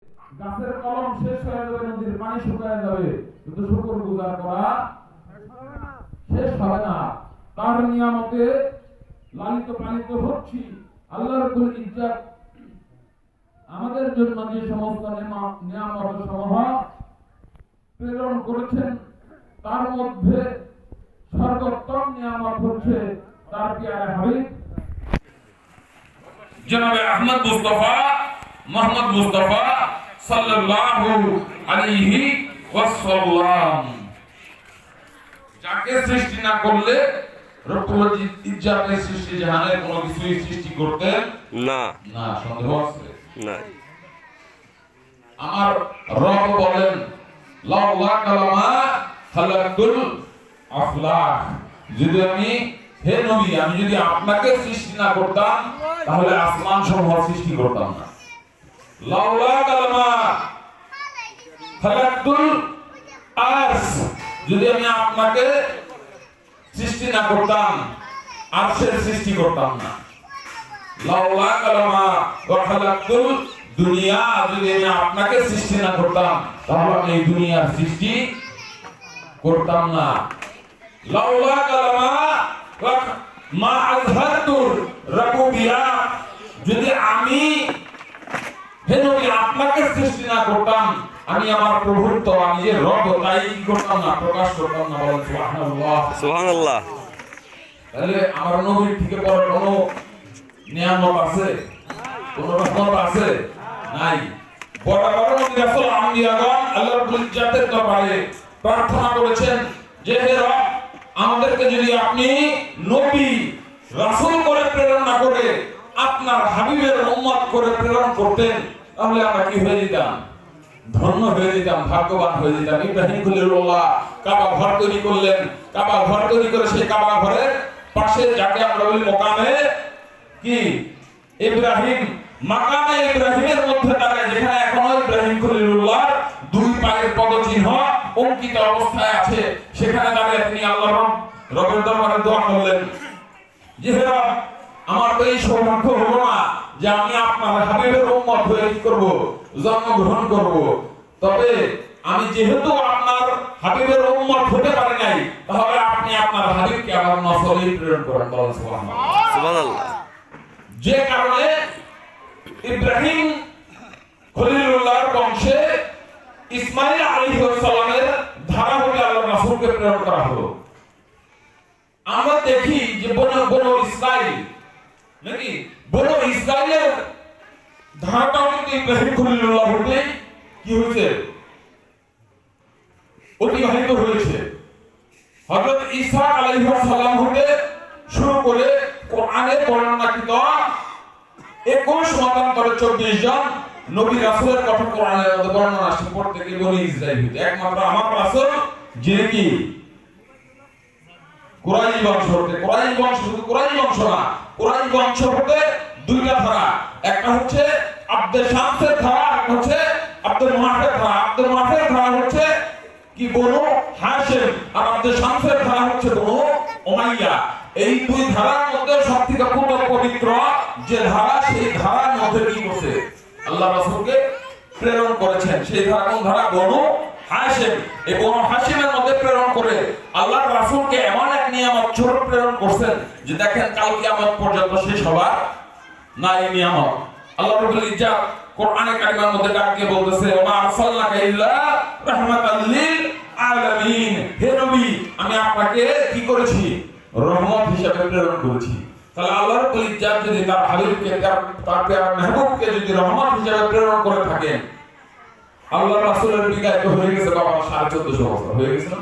গাছের কলম শেষ হয়ে যাবে, নদীর পানি শুকিয়ে যাবে, কিন্তু শুকর গুজার করা শেষ হবে না। তার নিয়ামতে লালিত পালিত হচ্ছি। আল্লাহ রাব্বুল ইজ্জত আমাদের জন্য যে সমস্ত নিয়ামত সমূহ প্রেরণ করেছেন, তার মধ্যে সর্বোত্তম নিয়ামত হচ্ছে তার প্যারা হাবিব জনাবে আহমদ মুস্তাফা মুহাম্মদ মুস্তাফা সাল্লাল্লাহু আলাইহি ওয়াসাল্লাম, যাকে সৃষ্টি না করলে রব্বুল ইজ্জতের সৃষ্টি জাহানের কোনো কিছুই সৃষ্টি করতেন না। না, সন্দেহ আছে না। আমার রব বলেন, লাউলা কালামা খালাকুল আফলাক, যদি আমি, হে নবী, আমি যদি আপনাকে সৃষ্টি না করতাম তাহলে আসমান সমূহ সৃষ্টি করতাম না। লাউলা কালামা খালাকুল আরশ, যদি আমি আপনাকে সৃষ্টি না করতাম আরশের সৃষ্টি করতাম না। লাউলা কালামা ওয়া খালাকুল দুনিয়া, যদি আমি আপনাকে সৃষ্টি না করতাম তাহলে আমি এই দুনিয়ার সৃষ্টি করতাম না। লাউলা কালামা ওয়া মা আযহারতুর রাবুবিয়া, যদি আমি, হে নবী, আপনাকে সৃষ্টি না করতাম আমি আমার প্রভুত্ব, আমি যে রব তাই করতাম না, প্রকাশ করতাম না। বলেন সুবহানাল্লাহ, সুবহানাল্লাহ। তাহলে আমার নবীর থেকে বড় কোনো নিয়ামত আছে? কোনো রহমত আছে? নাই। বড় বড় নবী রাসূল আম্বিয়াগণ আল্লাহ রাব্বুল ইজ্জতের দরবারে প্রার্থনা করেছেন যে হে রব, আমাদেরকে যদি আপনি নবী রাসূল করে প্রেরণ না করে আপনার হাবিবের উম্মত করে প্রেরণ করতেন তাহলে আমরা কি হয়ে যেতাম? ধন্য হয়ে যেতাম, ভাগ্যবান হয়ে যেতাম। ইব্রাহিম খলিলুল্লাহ কাবা ঘর তৈরি করলেন। কাবা ঘর তৈরি করে সেই কাবা ঘরের পাশে যাকে আমরা বলি মাকামে কি ইব্রাহিম, মাকামে ইব্রাহিমের মধ্যে দাঁড়ায়, যেখানে এখনো ইব্রাহিম খলিলুল্লাহর দুই পায়ের পদচিহ্ন অঙ্কিত অবস্থায় আছে, সেখানে দাঁড়িয়ে তিনি আল্লাহর রবের দরবারে দোয়া করলেন যে হে রব, আমার তো এই সৌভাগ্য হলো না যে আমি আপনার হাবিবের উম্মত হয়ে কি করব, জন্মগ্রহণ করব। তবে আমি যেহেতু আপনার হাবিবের উম্মত হতে পারি নাই, তাহলে আপনি আপনার হাবিবকে আমার নসলে প্রেরণ করেন। বলেন সুবহানাল্লাহ, সুবহানাল্লাহ। যে কারণে ইব্রাহিম খলিলুল্লাহর বংশে ইসমাঈল আলাইহিস সালামের ধারা হতে আল্লাহর রাসূলকে প্রেরণ করা হলো। আমরা দেখি যে বনু ইসরাইল নাকি বনু ইসরাইলের ধারাটাও কিন্তু ইব্রাহিম খলিলুল্লাহ হতে কি হয়েছে, অতিবাহিত হয়েছে। হযরত ঈসা আলাইহিস সালাম হতে শুরু করে কোরআনে বর্ণনাকৃত 21 মতান্তরে 24 জন নবী রাসূলের কথা কোরআনের মধ্যে বর্ণনা আছে, প্রত্যেকই বনি ইসরাইল হতে। একমাত্র আমার রাসূল যিনি কি কুরাইশ বংশ হতে। কুরাইশ বংশ শুধু কুরাইশ বংশ না, কুরাইশ বংশ হতে দুইটা ধারা, একটা হচ্ছে আব্দে শামসের ধারা, একটা হচ্ছে আব্দুল মুনাফের ধারা। আব্দুল মুনাফের ধারা হচ্ছে কি বনু হাশিম, আর আব্দে শামসের ধারা হচ্ছে বনু উমাইয়া। এই দুই ধারার মধ্যে সবথেকে পবিত্র যে ধারা, সেই ধারার মধ্যে কি করছে আল্লাহ রাসূলকে প্রেরণ করেছেন, সেই ধারা কোন ধারা? বনু হাশিম। এই বনু হাশিমের মধ্যে প্রেরণ করে আল্লাহ রাসূলকে এমন এক নিয়ামত স্বরূপ প্রেরণ করছেন যে দেখেন কাল কিয়ামত পর্যন্ত শেষ হবার না এই নিয়ামত। আল্লাহ রাব্বুল ইজ্জত কোরআনে কারিমের মধ্যে ডাক দিয়ে বলতেছে, ওয়া আরসালনাকা ইল্লা রাহমাতাল লিল আলামিন, হে নবী, আমি আপনাকে কি করেছি? রহমত হিসেবে প্রেরণ করেছি। তাহলে আল্লাহ রাব্বুল ইজ্জত যদি তার হাবিবকে, তার প্যারা মেহবুবকে যদি রহমত হিসেবে প্রেরণ করে থাকেন, আল্লাহ রাসূলের বিদায় তো হয়ে গেছে বাবা 1450 বছর হয়ে গেছে না?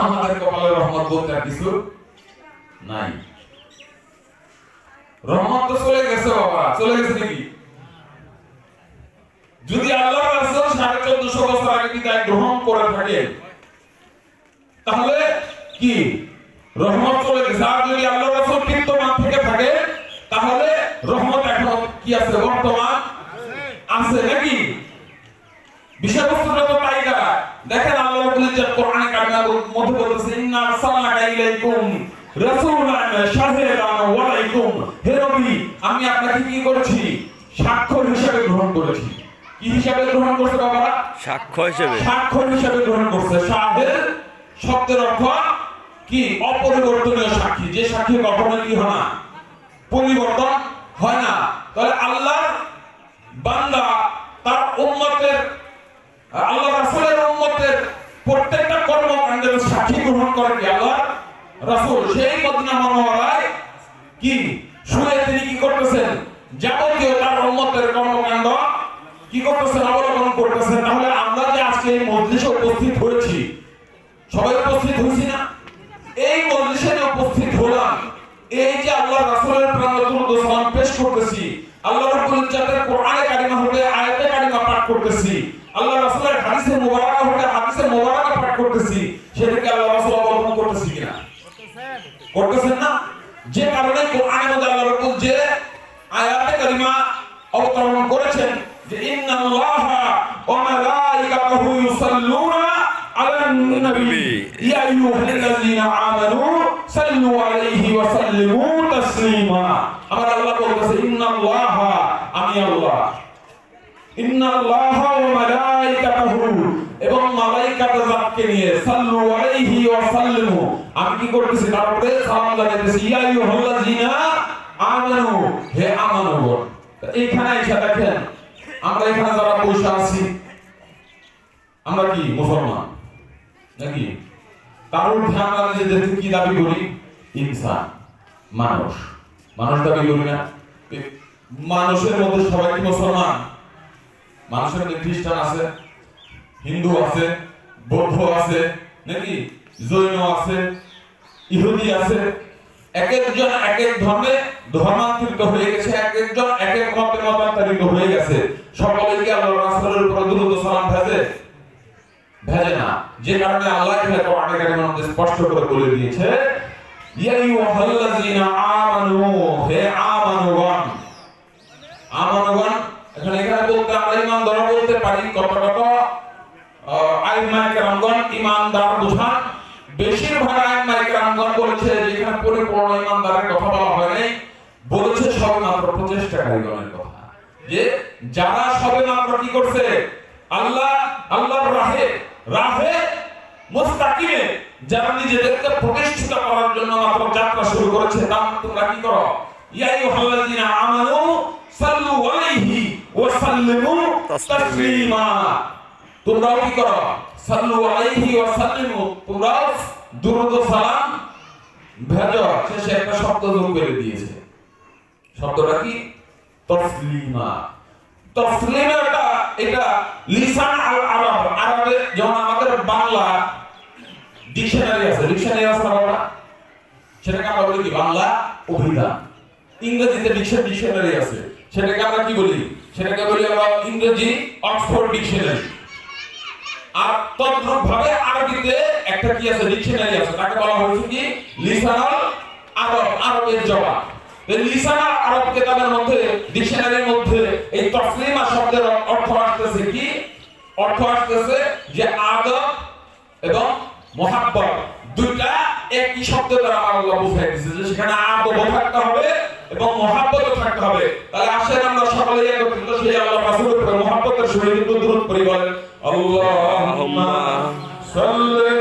আমাদের কপালে রহমত বলতে আর কিছু নাই। রহমত তো চলে গেছে বাবা, চলে গেছে নাকি? যদি আল্লাহ রাসূল 1450 বছর আগে বিদায় গ্রহণ করে থাকে তাহলে কি রহমত চলে গেছে? আর যদি আল্লাহ রাসূল বিদ্যমান থেকে থাকে তাহলে রহমত এখনো কি আছে, বর্তমান আছে নাকি? বিষয়বস্তুটা তো তাই না। দেখেন আল্লাহ রাব্বুল ইজ্জত কোরআনে কারিমের মধ্যে বলতেছে, ইন্না আরসালনাকা ইলাইকুম রাসূলান শাহিদান ওয়া আলাইকুম, হে নবী, আমি আপনাকে কি করেছি? স্বাক্ষর হিসেবে গ্রহণ করেছি। কি হিসেবে গ্রহণ করছে বাবারা? সাক্ষ্য হিসেবে। স্বাক্ষর হিসেবে গ্রহণ করছে। শাহেদ শব্দের অর্থ কি? অপরিবর্তনীয় সাক্ষী, যে সাক্ষী কখনো কি হয় না, পরিবর্তন হয় না। তাহলে আল্লাহর বান্দা তার উম্মতের, আল্লাহ রাসূলের উম্মতের প্রত্যেকটা কর্মকাণ্ডের সাক্ষী গ্রহণ করে কি? আল্লাহর রাসূল। সেই মদিনা মুনাওয়ারায় কি শুয়ে তিনি কি করতেছেন? যাবতীয় তার উম্মতের কর্মকাণ্ড কি করতেছেন? অবলম্বন করতেছেন। তাহলে আমরা যে আজকে এই মজলিসে উপস্থিত হয়েছি, সবাই উপস্থিত হয়েছি না? এই মজলিসে যে উপস্থিত হলাম, এই যে আল্লাহ রাসূলের প্রাণবন্ত সালাম পেশ করতেছি, আল্লাহ রাব্বুল ইজ্জাতের কোরআনে কারিমা হতে আয়াতে কারিমা পাঠ করতেছি, আল্লাহ রাসূলের হাদিসে মুবারাকা হতে হাদিসে মুবারাকা পাঠ করতেছি, সেটাকে আল্লাহ রাসূল অবলম্বন করতেছি কিনা? করতেছেন না? যে কারণে কোরআনের মধ্যে আল্লাহ রাব্বুল যে আয়াতে কারিমা অবতরণ করেছেন যে ইন্নাল্লাহা ওয়া মালাইকাতাহু ইউসাল্লুনা আলান নবী ইয়া আইয়ুহাল্লাযীনা আমানু সাল্লু আলাইহি ওয়া সাল্লিমু তাসলিমা। আমার আল্লাহ বলতেছে ইন্নাল্লাহা, আমি আল্লাহ, ইন্নাল্লাহা ওয়া মালাইকাতাহু, এবং মালাইকাতে জাতকে নিয়ে, সাল্লু আলাইহি ওয়া সাল্লিমু, আমি কি করতেছি? তার উপরে সালাম জানাইতেছি। ইয়া আইয়ুহাল্লাযীনা আমানু, হে আমানবগণ। এইখানে এসে দেখেন, আমরা এখানে যারা বসে আছি, আমরা কি মুসলমান নাকি? তার ঊর্ধ্বে আমরা নিজেদেরকে কি দাবি করি? ইনসান, মানুষ। মানুষ দাবি করি না? মানুষের মধ্যে সবাই কি মুসলমান? মানুষের মধ্যে খ্রিস্টান আছে, হিন্দু আছে, বৌদ্ধ আছে নাকি, জৈন আছে, ইহুদি আছে। এক একজন এক এক ধর্মে ধর্মান্তরিত হয়ে গেছে, এক একজন এক এক মতে মতান্তরিত হয়ে গেছে। সকলে কি আল্লাহর রাসূলের উপর দুরূদ ও সালাম ভেজে না? যে কারণে আল্লাহ এখানে কোরআনে কারিমের মধ্যে স্পষ্ট করে বলে দিয়েছে, ইয়া আইয়ুহাল্লাযীনা আমানু, হে আমানুগণ। আমানুগণ এখানে বলতে আমরা ঈমানদার বলতে পারি। কত আইম্মায়ে কেরামগণ ঈমানদার বোঝান। বেশিরভাগ আইম্মায়ে কেরামগণ বলেছে যে এখানে পরিপূর্ণ ঈমানদারের কথা বলা হয় নাই, বলেছে সবেমাত্র প্রচেষ্টাকারীগণের কথা। যে যারা সবেমাত্র কি করছে? আল্লাহর রাহে মুস্তাকিমে যারা নিজেদেরকে প্রতিষ্ঠিত করার জন্য মাত্র যাত্রা শুরু করেছে, তা তোমরা কি করো? ইয়া আইয়ুহাল্লাযীনা আমানু সাল্লু আলাইহি ওয়া সাল্লিমু তাসলিমা। তোমরাও কি করো? সাল্লু আলাইহি ওয়া সাল্লিমু, তোমরাও দুরূদ ও সালাম ভেজো। শেষে একটা শব্দ যোগ করে দিয়েছে। শব্দটা কি? তাসলিমা। তাসলিমাটা এটা লিসান আল আরব, আরবে যেমন আমাদের বাংলা ডিকশনারি আছে না বাবা, সেটাকে আমরা বলি কি? বাংলা অভিধান। ইংরেজিতে ডিকশনারি আছে, সেটাকে আমরা কি বলি? সেটাকে বলি আমরা ইংরেজি অক্সফোর্ড ডিকশনারি। আর তদ্রূপ ভাবে আরবিতে একটা কি আছে? ডিকশনারি আছে, তাকে বলা হয়েছে কি? লিসানুল আরব, আরবের জবাব। লিসানুল আরব কিতাবের মধ্যে, ডিকশনারির মধ্যে এই তাসলিমা শব্দের অর্থ আসছে কি? অর্থ আসছে যে আদব এবং মুহাব্বত দুইটা একই শব্দ দ্বারা আল্লাহ বোঝাই দিয়েছে, যে সেখানে আদব থাকতে হবে এবং মুহাব্বত থাকতে হবে। তাহলে আসেন আমরা সকলে একত্রিত সেই আল্লাহর রাসূলের উপর মুহাব্বতের সহিত দুরূদ পড়ি, বলেন আল্লাহুম্মা সাল্লি